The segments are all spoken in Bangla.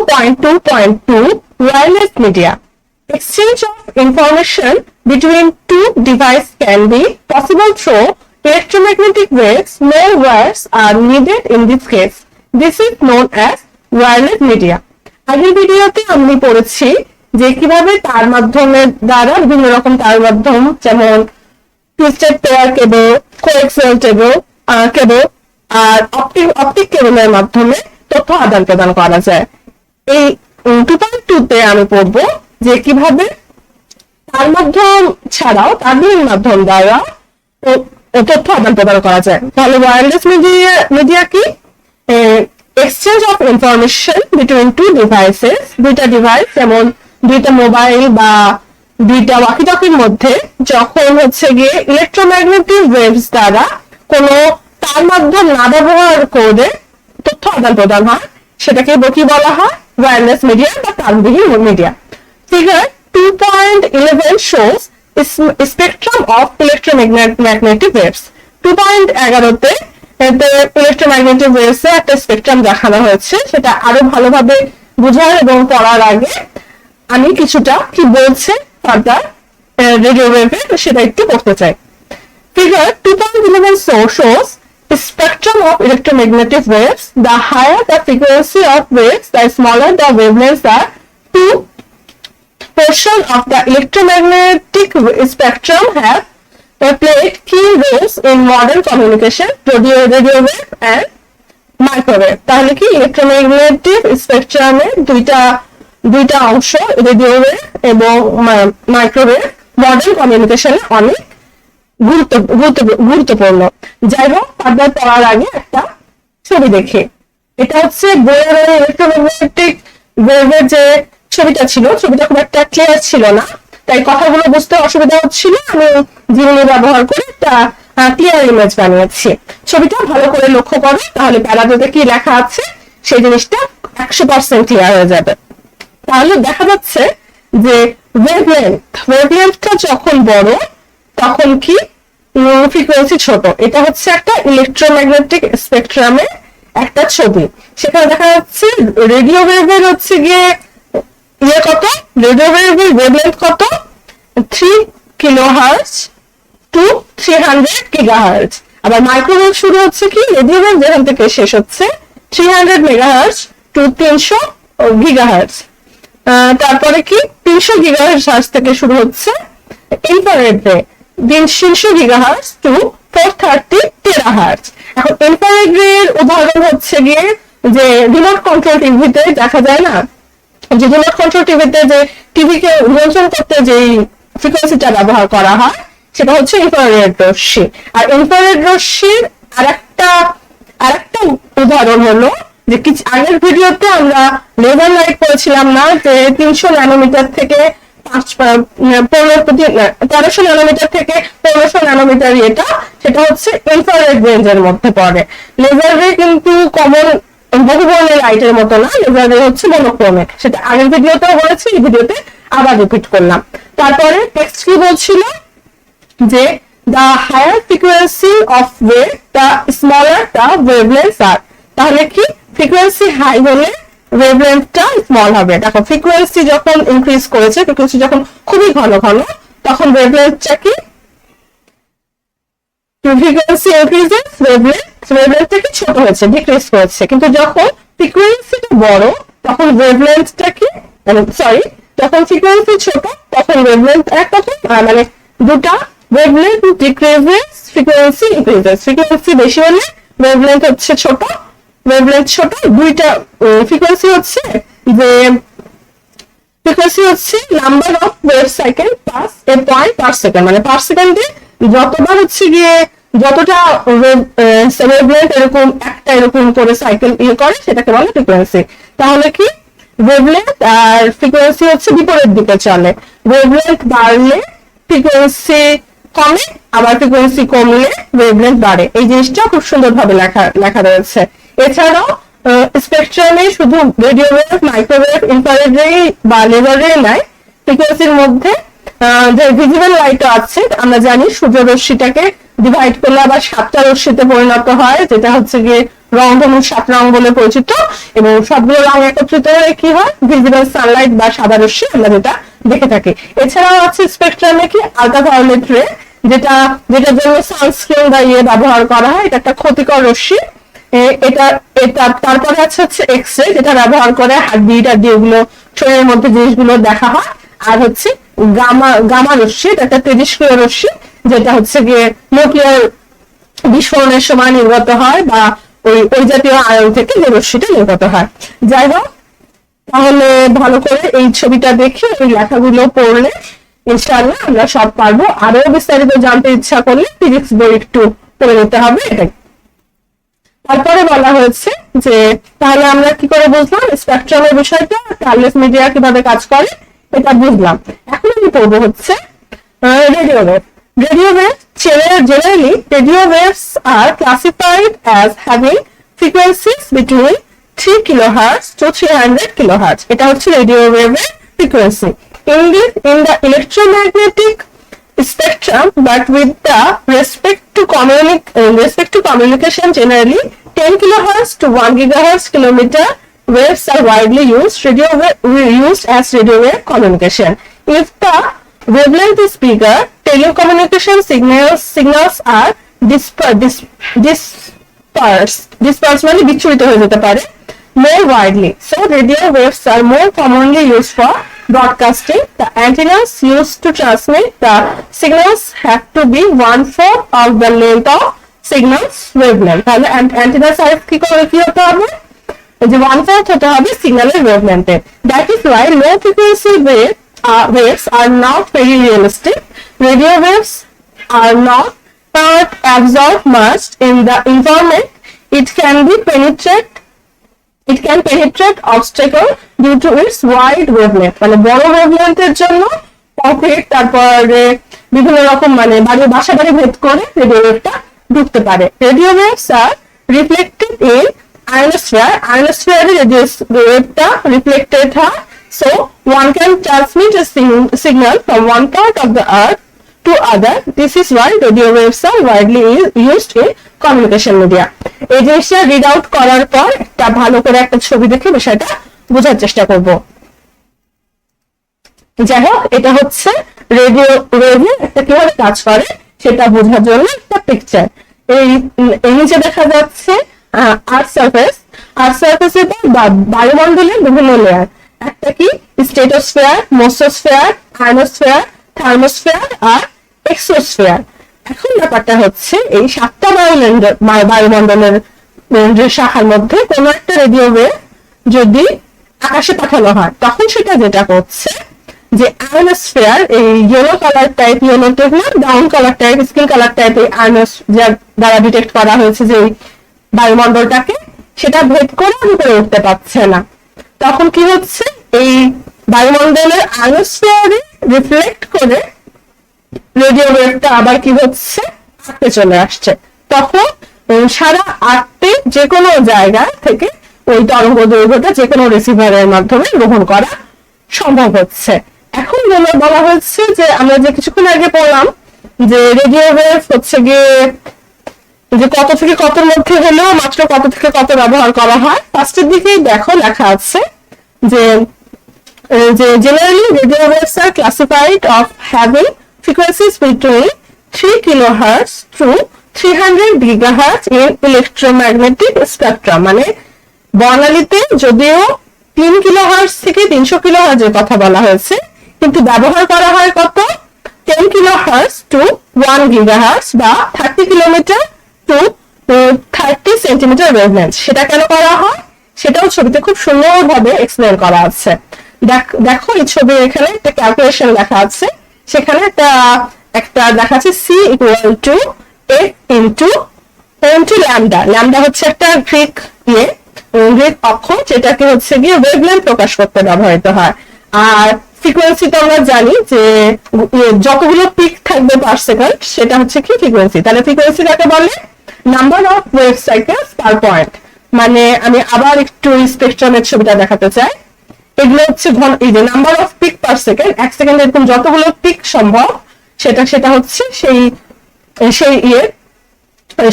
2.2.2 Wireless media. Exchange of information between two devices can be possible through electromagnetic waves. No wires are needed in this case. This is known as wireless media. আগের ভিডিওতে আমি পড়েছি যে কিভাবে তার মাধ্যমের দ্বারা বিভিন্ন রকম তার মাধ্যম যেমন twisted pair cable, coaxial cable আর অপটিক কেবলের মাধ্যমে তথ্য আদান প্রদান করা যায়। এই 2.2 তে আমি পড়বো যে কিভাবে তার মাধ্যম ছাড়াও তাদের মাধ্যম দ্বারা তথ্য আদান প্রদান করা যায়। তাহলে ওয়্যারলেস মিডিয়া কি? Exchange of information between two devices, দুইটা ডিভাইস যেমন দুইটা মোবাইল বা দুইটা ওয়াকিটকির মধ্যে যখন হচ্ছে গিয়ে ইলেকট্রোম্যাগনেটিক ওয়েভস দ্বারা কোনো তার মাধ্যম না ব্যবহার করে তথ্য আদান প্রদান হয়, সেটাকে কি বলা হয়? ওয়্যারলেস মিডিয়া বা তারবিহীন media. Figure 2.11 shows spectrum of electromagnetic waves. 2.11 তে ইলেকট্রোম্যাগনেটিক ওয়েভস এর একটা স্পেকট্রাম দেখানো হয়েছে। সেটা আরো ভালোভাবে বোঝার এবং পড়ার আগে আমি কিছুটা কি বলছে ফার্দার রেডিও ওয়েভে সেটা একটু পড়তে চাই। Figure 2.11 shows spectrum of electromagnetic waves. The higher the frequency of waves, the smaller the wavelengths are. Two portions of the electromagnetic spectrum have played key roles in modern communication: radio wave and microwave. তাহলে কি ইলেকট্রোম্যাগনেটিক স্পেকট্রামে দুইটা অংশ, রেডিও ওয়েভ এবং মাইক্রোওয়েভ, মডার্ন কমিউনিকেশনে অনেক গুরুত্বপূর্ণ। যাই হোক, ফার্দার পড়ার আগে একটা ছবি দেখে, এটা হচ্ছে বইয়ের ইলেকট্রোম্যাগনেটিক ওয়েভের যে ছবিটা ছিল, ছবিটা খুব একটা ক্লিয়ার ছিল না, তাই কথাগুলো বুঝতে অসুবিধা হচ্ছিল। আমি জিমিনি ব্যবহার করে একটা ক্লিয়ার ইমেজ বানিয়েছি। ছবিটা ভালো করে লক্ষ্য করো, তাহলে প্যারাগ্রাফে কি লেখা আছে সেই জিনিসটা 100% ক্লিয়ার হয়ে যাবে। তাহলে দেখা যাচ্ছে যে ওয়েভলেন্থটা যখন বড় তখন কি ফ্রিকোয়েন্সি ছোট। এটা হচ্ছে একটা ইলেকট্রোম্যাগনেটিক স্পেকট্রামে একটা ছবি। সেখানে দেখা যাচ্ছে রেডিও ওয়েভের হচ্ছে গিয়ে কত, রেডিও ওয়েভের ওয়েভলেন্থ কত, 3 কিলোহার্টজ টু 300 গিগাহার্টজ। আবার মাইক্রোওয়েভ শুরু হচ্ছে কি, রেডিও ওয়েভ যেখান থেকে শেষ হচ্ছে 300 মেগাহার্টজ টু 300 গিগাহার্টজ। তারপরে কি 300 গিগাহার্টজ থেকে শুরু হচ্ছে ইনফ্রারেড রে, 300 গিগাহার্টজ টু 430 টেরাহার্টজ। এখন ইনফ্রারেড রে এর উদাহরণ হচ্ছে গিয়ে যে রিমোট কন্ট্রোল টিভিতে দেখা যায় না, যে রিমোট কন্ট্রোল টিভিতে যে টিভিকে নিয়ন্ত্রণ করতে যে ফ্রিকোয়েন্সিটা ব্যবহার করা হয় সেটা হচ্ছে ইনফ্রারেড রশ্মি। আর ইনফ্রারেড রশ্মির আরেকটা উদাহরণ হলো যে কিছু আগের ভিডিওতে আমরা লেজার লাইট পড়েছিলাম না, যে 300 ন্যানোমিটার থেকে 1300 ন্যানোমিটার থেকে 1500 ন্যানোমিটার, সেটা হচ্ছে ইনফ্রারেড রেঞ্জের মধ্যে পড়ে। লেজার রে কিন্তু কমন বহু বর্ণের লাইটের মতো না, লেজার রে হচ্ছে মনোক্রোমিক। সেটা আগের ভিডিওতেও বলেছি, এই ভিডিওতে আবার রিপিট করলাম। তারপরে টেক্সট কি বলছিল যে the higher frequency of wave, the smaller the wavelengths are. তাহলে কি ফ্রিকোয়েন্সি হাই হলে ওয়েভলেন্থটা স্মল হবে। দেখো ফ্রিকোয়েন্সি যখন ইনক্রিজ করেছে, ফ্রিকোয়েন্সি যখন খুবই ঘন তখন ওয়েভলেন্থটা কি, ফ্রিকোয়েন্সি ইনক্রিজেস ওয়েভলেন্থটা কি ছোট হয়েছে, ডিক্রিজ করেছে। কিন্তু যখন ফ্রিকোয়েন্সিটা বড় তখন ওয়েভলেন্থটা কি, যখন ফ্রিকোয়েন্সি ছোট তখন ওয়েভলেন্থ একরকম, মানে দুটা wavelength decreases, frequency increases. Frequency বেশি হলে ওয়েভলেন্থ হচ্ছে ছোট, দুইটা ফ্রিকোয়েন্সি হচ্ছে যে ফ্রিকোয়েন্সি হচ্ছে number of wave cycle pass A point per second, মানে পার সেকেন্ডে যতবার হচ্ছে গিয়ে যতটা ওয়েভলেন্থ এরকম করে সাইকেল করে সেটাকে বলে ফ্রিকোয়েন্সি। তাহলে কি ওয়েভলেন্থ আর ফ্রিকোয়েন্সি হচ্ছে বিপরীত দিকে চলে। ওয়েভলেন্থ বাড়লে ফ্রিকোয়েন্সি কমে, আবার ফ্রিকোয়েন্সি কমলে ওয়েভলেন্থ বাড়ে। এই জিনিসটা খুব সুন্দরভাবে লেখা রয়েছে। এছাড়াও স্পেকট্রামে শুধু রেডিও ওয়েভ, মাইক্রোওয়েভ, ইনফ্রারেড রে বা লেজার রে নাই, ফ্রিকোয়েন্সির মধ্যে যে ভিজিবল লাইট আছে, আমরা জানি সূর্যরশ্মিটাকে ডিভাইড করলে আবার 7টা রশ্মিতে পরিণত হয়, যেটা হচ্ছে গিয়ে রংধনুর 7 রং বলে পরিচিত। এবং সবগুলো রং একত্রিত হয়ে কি হয়, ভিজিবল সানলাইট বা সাদা রশ্মি আমরা যেটা দেখে থাকি। এছাড়াও আছে স্পেকট্রামে কি আল্ট্রাভায়োলেট রে, যেটার জন্য সানস্ক্রিন বা ব্যবহার করা হয়, এটা একটা ক্ষতিকর রশ্মি। এটা এটা তারপরে আছে হচ্ছে এক্স রে, যেটা ব্যবহার করে হাড্ডি টাড্ডি এগুলো শরীরের মধ্যে জিনিসগুলো দেখা হয়। আর হচ্ছে গামা রশ্মি, এটা একটা তেজস্ক্রিয় রশ্মি, যেটা হচ্ছে গিয়ে নিউক্লিয়ার বিস্ফোরণের সময় নির্গত হয় বা ওই জাতীয় আয়ন থেকে যে রশ্মিটা নির্গত হয়। যাই হোক, তাহলে ভালো করে এই ছবিটা দেখে এই লেখাগুলো পড়লে ইনশাআল্লাহ আমরা সব পারবো। আরো বিস্তারিত জানতে ইচ্ছা করলে ফিজিক্স বই একটু পড়ে নিতে হবে। এটাই তারপরে বলা হয়েছে যে তাহলে আমরা কি করে বুঝলাম স্পেকট্রামের বিষয়টা, কার্লেস মিডিয়া কিভাবে কাজ করে এটা বুঝলাম। এখন আমি পড়বো হচ্ছে radio wave. Radio waves, generally, radio waves are classified as having frequencies between 3 kilohertz to 300 kilohertz. এটা হচ্ছে radio wave frequency. In the electromagnetic spectrum, but with the respect to communication, generally 10 kilohertz to 1 gigahertz kilometer waves are widely used as radio wave communication. If the wavelength is bigger, telecommunication signals are dispersed মানে বিচ্ছুরিত হয়ে যেতে পারে more widely. So radio waves are more commonly used for broadcasting. The antennas used to transmit the signals have to be 1/4 of the length of signals wavelength. তাহলে antenna size কি হতে হবে, যে 1/4 হতে হবে সিগন্যালের ওয়েভলেন্থে। That is why low frequency waves are not very realistic. Radio waves are not absorb much in the environment. It can penetrate obstacle due to its wide wavelength. মানে বড় ওয়েভলেন্থের জন্য কংক্রিট তারপরে বিভিন্ন রকম মানে বাসা বাড়ি ভেদ করে রেডিও ওয়েভটা ঢুকতে পারে। Radio waves are reflected in ionosphere. Ionosphere radio ওয়েভটা রিফ্লেক্টেড হয়। So one can transmit a signal from one part of the earth to other. This is why radio waves are widely used in communication media. এই জিনিসটা রিড আউট করার পর একটা ভালো করে একটা ছবি দেখে বিষয়টা বোঝার চেষ্টা করব। যাই হোক, এটা হচ্ছে রেডিও ওয়েভে একটা কিভাবে কাজ করে সেটা বোঝার জন্য একটা পিকচার। এই নিচে দেখা যাচ্ছে আর্থ সারফেসে বায়ুমণ্ডলের বিভিন্ন লেয়ার। একটা কি স্ট্রেটোস্ফিয়ার, মেসোস্ফিয়ার, আয়নোস্ফিয়ার, থার্মোস্ফিয়ার আর এক্সোস্ফিয়ার। এখন ব্যাপারটা হচ্ছে এই 7টা বায়ুমণ্ডলের শাখার মধ্যে কোন একটা রেডিও ওয়েভ যদি আকাশে পাঠানো হয়, তখন সেটা যেটা করছে যে আয়নোস্ফিয়ার এই yellow colour type, yellow type না brown colour type, skin colour type এই দ্বারা ডিটেক্ট করা হয়েছে যে বায়ুমণ্ডলটাকে, সেটা ভেদ করে উপরে উঠতে পারছে না। তখন কি হচ্ছে, এই বায়ুমণ্ডলের আয়নোস্ফিয়ারে রিফ্লেক্ট করে রেডিও ওয়েভটা আবার কি হচ্ছে, আটকে চলে আসছে। তখন সারা আটতে যে কোনো জায়গা থেকে ওই তরঙ্গ দৈর্ঘ্যটা যে কোনো রিসিভারের মাধ্যমে গ্রহণ করা সম্ভব হচ্ছে। এখন বলা হচ্ছে যে আমরা যে কিছুক্ষণ আগে পড়লাম যে রেডিও ওয়েভ হচ্ছে গিয়ে যে কত থেকে কতর মধ্যে হলেও মাত্র কত থেকে কত ব্যবহার করা হয়। ফার্স্টের দিকেই দেখো লেখা আছে যে generally radio waves are classified of having frequencies between 3 kilohertz to 300 gigahertz in electromagnetic spectrum. মানে বর্ণালীতে যদিও 3 কিলোহার্টজ থেকে 300 কিলোহার্টজ এর কথা বলা হয়েছে, কিন্তু ব্যবহার করা হয় কত, 10 কিলোহার্টজ টু 1 গিগাহার্টজ বা 30 কিলোমিটার টু 30 সেন্টিমিটার ওয়েভলেন্থ। সেটা কেন করা হয় সেটাও ছবিতে খুব সুন্দরভাবে এক্সপ্লেন করা আছে। দেখো এই ছবি, এখানে একটা ক্যালকুলেশন লেখা আছে, সেখানে একটা দেখা আছে C equal to F into lambda. Lambda হচ্ছে একটা গ্রিক অক্ষর, যেটাকে হচ্ছে গিয়ে ওয়েভলেন্থ প্রকাশ করতে ব্যবহৃত হয়। আর ফ্রিকোয়েন্সি তো আমরা জানি যে যতগুলো পিক থাকবে পার সেকেন্ড সেটা হচ্ছে কি ফ্রিকোয়েন্সি। তাহলে ফ্রিকোয়েন্সি কাকে বলে, number of wave cycles per point. মানে আমি আবার একটু স্পেকট্রামের ছবিটা দেখাতে চাই। এগুলো হচ্ছে এই যে number of peak per second, এক সেকেন্ডে এরকম যতগুলো পিক সম্ভব সেটা হচ্ছে সেই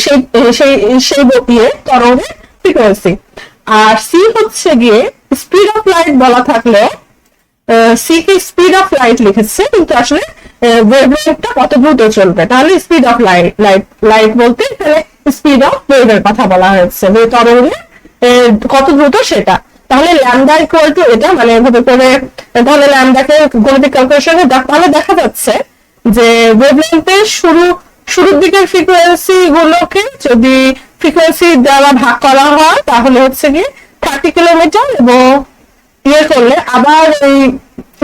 সেই সেই সেই ইয়ে তরঙ্গের ফ্রিকোয়েন্সি। আর সি হচ্ছে গিয়ে স্পিড অফ লাইট বলা থাকলে সি কে স্পিড অফ লাইট লিখেছে, কিন্তু আসলে ওয়েভলেন্থটা কত দ্রুত চলবে, তাহলে স্পিড অফ লাইট বলতে এখানে স্পিড অফ ওয়েভের কথা বলা হয়েছে, যে তরঙ্গে কত দ্রুত সেটা। তাহলে ল্যামডা ইকুয়াল টু এটা, মানে এভাবে করে তাহলে ল্যামডাকে গণিতিক ক্যালকুলেশনে তাহলে দেখা যাচ্ছে যে ওয়েভলেন্থের শুরুর দিকের ফ্রিকোয়েন্সি গুলোকে যদি ফ্রিকোয়েন্সি দ্বারা ভাগ করা হয় তাহলে হচ্ছে কি 30 কিলোমিটার, এবং ইয়ে করলে আবার এই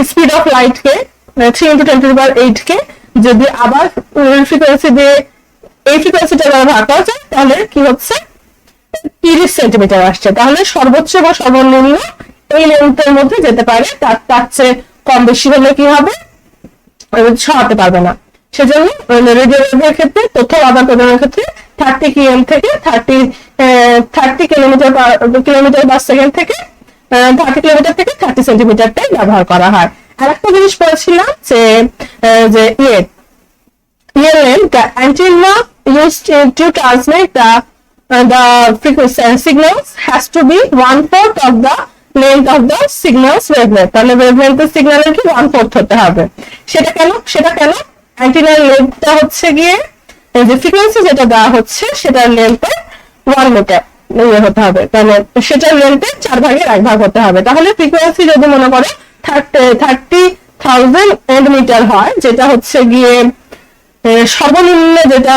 স্পিড অফ লাইট কে 3 × 10⁸ কে যদি আবার ফ্রিকোয়েন্সি দিয়ে এই ফ্রিকোয়েন্সিটা দ্বারা ভাগ করা যায় তাহলে কি হচ্ছে 30 সেন্টিমিটার আসছে। তাহলে সর্বোচ্চ বা সর্বনিম্ন এই লেন্থের মধ্যে যেতে পারে, তার চেয়ে কম বেশি হলে কি হবে, সরাতে পারবে না। সেজন্য রেডিও ওয়েভের ক্ষেত্রে তথ্য আদান প্রদানের ক্ষেত্রে 30 km থেকে 30 কিলোমিটার পার সেকেন্ড থেকে 30 কিলোমিটার থেকে 30 সেন্টিমিটারটাই ব্যবহার করা হয়। আরেকটা জিনিস পড়েছিলাম যে the antenna used to transmit the frequency signals has to be 1/4 of the length of the signals wavelength। তাহলে ওয়েভলেন্থের সিগন্যালের কি 1/4 হতে হবে। সেটা কেন অ্যান্টেনার লেন্থটা হচ্ছে গিয়ে যে ফ্রিকোয়েন্সি যেটা দেওয়া হচ্ছে সেটার লেন্থে 1 মিটার হতে হবে, তাহলে সেটার লেন্থে 4 ভাগের 1 ভাগ হতে হবে। তাহলে ফ্রিকোয়েন্সি যদি মনে করে 30,000 মিটার হয়, যেটা হচ্ছে গিয়ে সর্বনিম্ন যেটা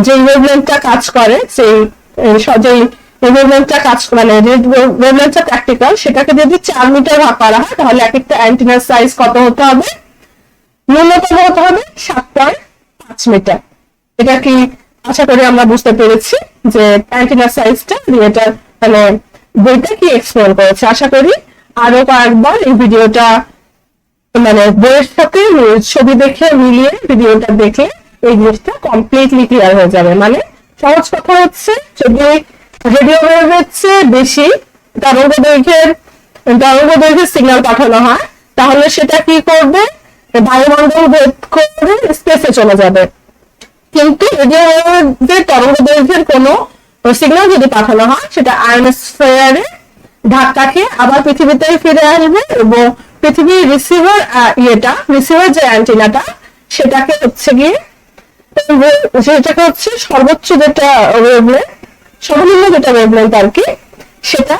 যে ওয়েভলেন্থটা কাজ করে, সেই ওয়েভলেন্থটা কাজ মানে যে ওয়েভলেন্থটা প্র্যাকটিক্যাল, সেটাকে যদি 4 মিটার ভাগ করা হয় তাহলে এক একটা অ্যান্টেনার সাইজ কত হতে হবে, ন্যূনতম হতে হবে 7.5 মিটার। এটা কি আশা করি আমরা বুঝতে পেরেছি যে অ্যান্টেনার সাইজটা, এটা মানে বইটা কি এক্সপ্লেন করেছে। আশা করি আরো কয়েকবার এই ভিডিওটা মানে বইয়ের সাথে ছবি দেখে মিলিয়ে ভিডিওটা দেখে এই জিনিসটা কমপ্লিটলি ক্লিয়ার হয়ে যাবে। মানে সহজ কথা হচ্ছে, যদি রেডিও ওয়েভের চেয়ে বেশি তরঙ্গ দৈর্ঘ্যের সিগন্যাল পাঠানো হয় তাহলে সেটা কি করবে, বায়ুমণ্ডল ভেদ করে স্পেসে চলে যাবে। কিন্তু রেডিও ওয়েভের তরঙ্গ দৈর্ঘ্যের কোনো সিগন্যাল যদি পাঠানো হয় সেটা আয়নোস্ফিয়ারে ধাক্কা খেয়ে আবার পৃথিবীতে ফিরে আসবে, এবং পৃথিবীর রিসিভার যে অ্যান্টেনাটা সেটাকে হচ্ছে সর্বোচ্চ যেটা ওয়েভলেন্থ, সর্বনিম্ন যেটা ওয়েভলেন্থ আর কি, সেটা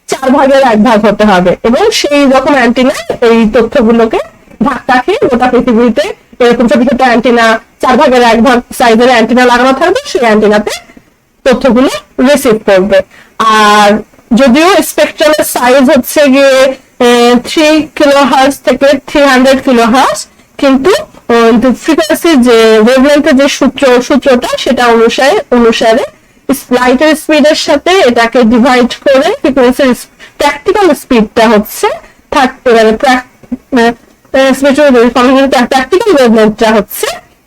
4 ভাগের 1 ভাগ হতে হবে। এবং সেই রকম অ্যান্টেনা এই তথ্যগুলোকে ধাক্কা খেয়ে গোটা পৃথিবীতে এরকম ছোট ছোট অ্যান্টেনা 4 ভাগের 1 ভাগ সাইজের অ্যান্টেনা লাগানো থাকবে, সেই অ্যান্টেনাতে তথ্যগুলো রিসিভ করবে। আর যদিও স্পেকট্রামের সাইজ হচ্ছে গিয়ে 3 কিলোহার্টজ থেকে 300 কিলোহার্টজ, কিন্তু ফ্রিকোয়েন্সির যে ওয়েভলেন্থের যে সূত্রটা সেটা অনুসারে লাইটের স্পিডের সাথে এটাকে ডিভাইড করে ফ্রিকোয়েন্সির প্র্যাকটিক্যাল স্পিডটা হচ্ছে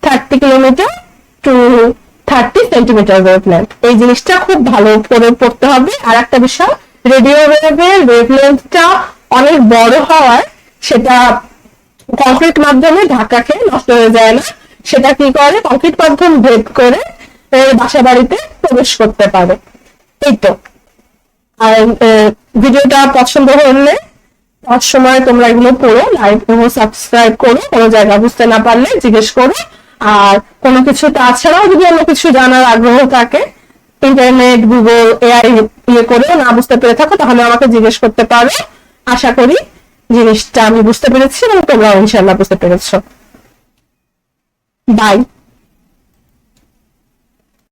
30 কিলোমিটার টু 30 সেন্টিমিটার ওয়েভলেন্থ। এই জিনিসটা খুব ভালো করে পড়তে হবে। আর একটা বিষয়, রেডিও ওয়েভের ওয়েভলেন্থটা অনেক বড় হওয়ার সেটা কংক্রিট মাধ্যমে ধাক্কা খেয়ে নষ্ট হয়ে যায় না, সেটা কি করে কংক্রিট মাধ্যম ভেদ করে বাসা বাড়িতে প্রবেশ করতে পারে। এই তো। আর ভিডিওটা পছন্দ হলে সময় তোমরা এগুলো পড়ো, লাইক এবং সাবস্ক্রাইব করো, কোনো জায়গা বুঝতে না পারলে জিজ্ঞেস করো। আর কোনো কিছু তাছাড়াও যদি অন্য কিছু জানার আগ্রহ থাকে, ইন্টারনেট, গুগল, এআই করেও না বুঝতে পেরে থাকো তাহলে আমাকে জিজ্ঞেস করতে পারো। আশা করি জিনিসটা আমি বুঝতে পেরেছি এবং তোমরাও ইনশাআল্লাহ বুঝতে পেরেছো। বাই।